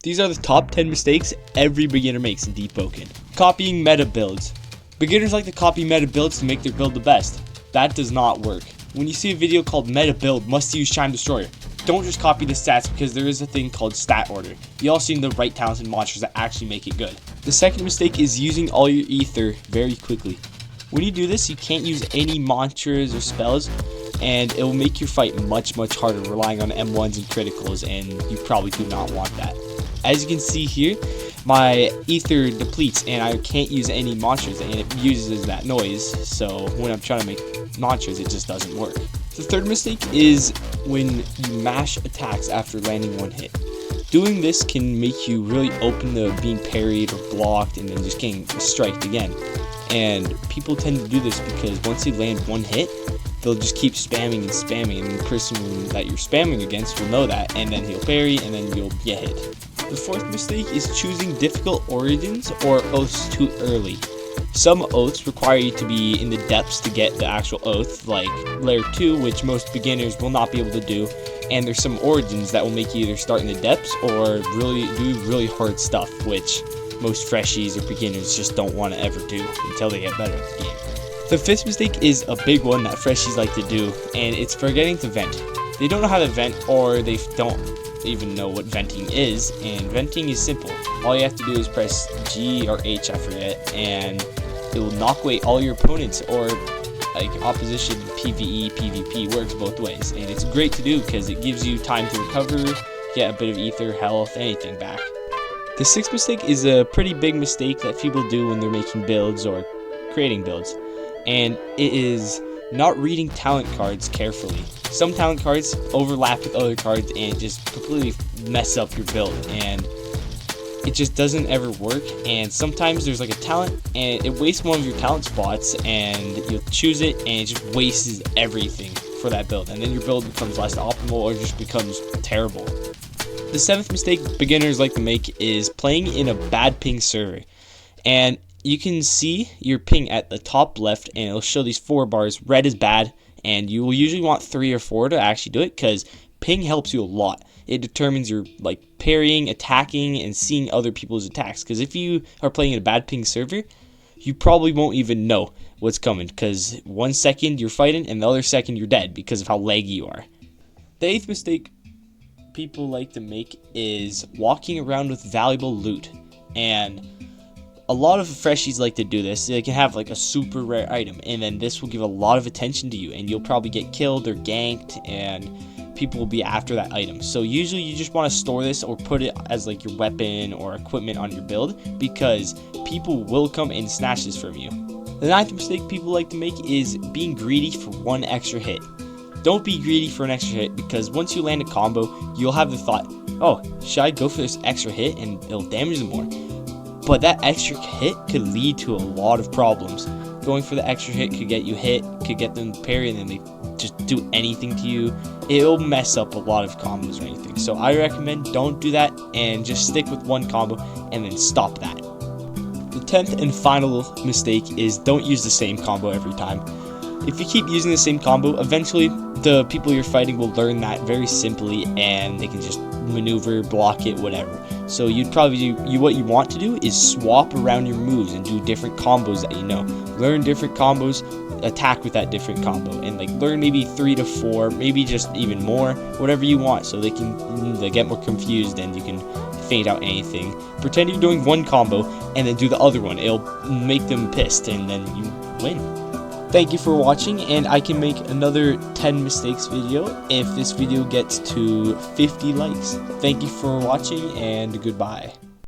These are the top 10 mistakes every beginner makes in Deepwoken. Copying meta builds. Beginners like to copy meta builds to make their build the best. That does not work. When you see a video called meta build must use Chime Destroyer, don't just copy the stats because there is a thing called stat order. You also need the right talents and monsters that actually make it good. The second mistake is using all your ether very quickly. When you do this, you can't use any mantras or spells, and it will make your fight much harder relying on M1s and criticals, and you probably do not want that. As you can see here, my ether depletes and I can't use any mantras, and it uses that noise, so when I'm trying to make mantras it just doesn't work. The third mistake is when you mash attacks after landing one hit. Doing this can make you really open to being parried or blocked and then just getting striked again. And people tend to do this because once they land one hit, they'll just keep spamming, and the person that you're spamming against will know that, and then he'll parry, and then you'll get hit. The fourth mistake is choosing difficult origins or oaths too early. Some oaths require you to be in the depths to get the actual oath, like layer 2, which most beginners will not be able to do, and there's some origins that will make you either start in the depths or do really hard stuff, which most freshies or beginners just don't want to ever do until they get better at the game. The fifth mistake is a big one that freshies like to do, and it's forgetting to vent. They don't know how to vent, or they don't even know what venting is, and venting is simple. All you have to do is press G or H, I forget, and it will knock away all your opponents, or like opposition. PvE, PvP works both ways, and it's great to do because it gives you time to recover, get a bit of ether, health, anything back. The sixth mistake is a pretty big mistake that people do when they're making builds or creating builds, and it is not reading talent cards carefully. Some talent cards overlap with other cards and just completely mess up your build, and it just doesn't ever work. And sometimes there's like a talent and it wastes one of your talent spots, and you'll choose it and it just wastes everything for that build, and then your build becomes less optimal or just becomes terrible. The seventh mistake beginners like to make is playing in a bad ping server, and you can see your ping at the top left, and it'll show these 4 bars. Red is bad, and you will usually want 3 or 4 to actually do it because ping helps you a lot. It determines your parrying, attacking, and seeing other people's attacks, because if you are playing in a bad ping server, you probably won't even know what's coming, because 1 second you're fighting and the other second you're dead because of how laggy you are. The eighth mistake people like to make is walking around with valuable loot, and a lot of freshies like to do this. They can have like a super rare item, and then this will give a lot of attention to you, and you'll probably get killed or ganked, and people will be after that item. So usually you just want to store this or put it as like your weapon or equipment on your build, because people will come and snatch this from you. The ninth mistake people like to make is being greedy for 1 extra hit. Don't be greedy for an extra hit, because once you land a combo, you'll have the thought, oh, should I go for this extra hit and it'll damage them more? But that extra hit could lead to a lot of problems. Going for the extra hit could get you hit, could get them to parry, and then they just do anything to you. It'll mess up a lot of combos or anything. So I recommend don't do that, and just stick with 1 combo and then stop that. The 10th and final mistake is don't use the same combo every time. If you keep using the same combo, eventually the people you're fighting will learn that very simply, and they can just maneuver, block it, whatever. So you'd probably do, what you want to do is swap around your moves and do different combos that you know. Learn different combos, attack with that different combo, and learn maybe 3 to 4, maybe just even more, whatever you want, so they get more confused and you can faint out anything. Pretend you're doing 1 combo and then do the other one. It'll make them pissed, and then you win. Thank you for watching, and I can make another 10 mistakes video if this video gets to 50 likes. Thank you for watching, and goodbye.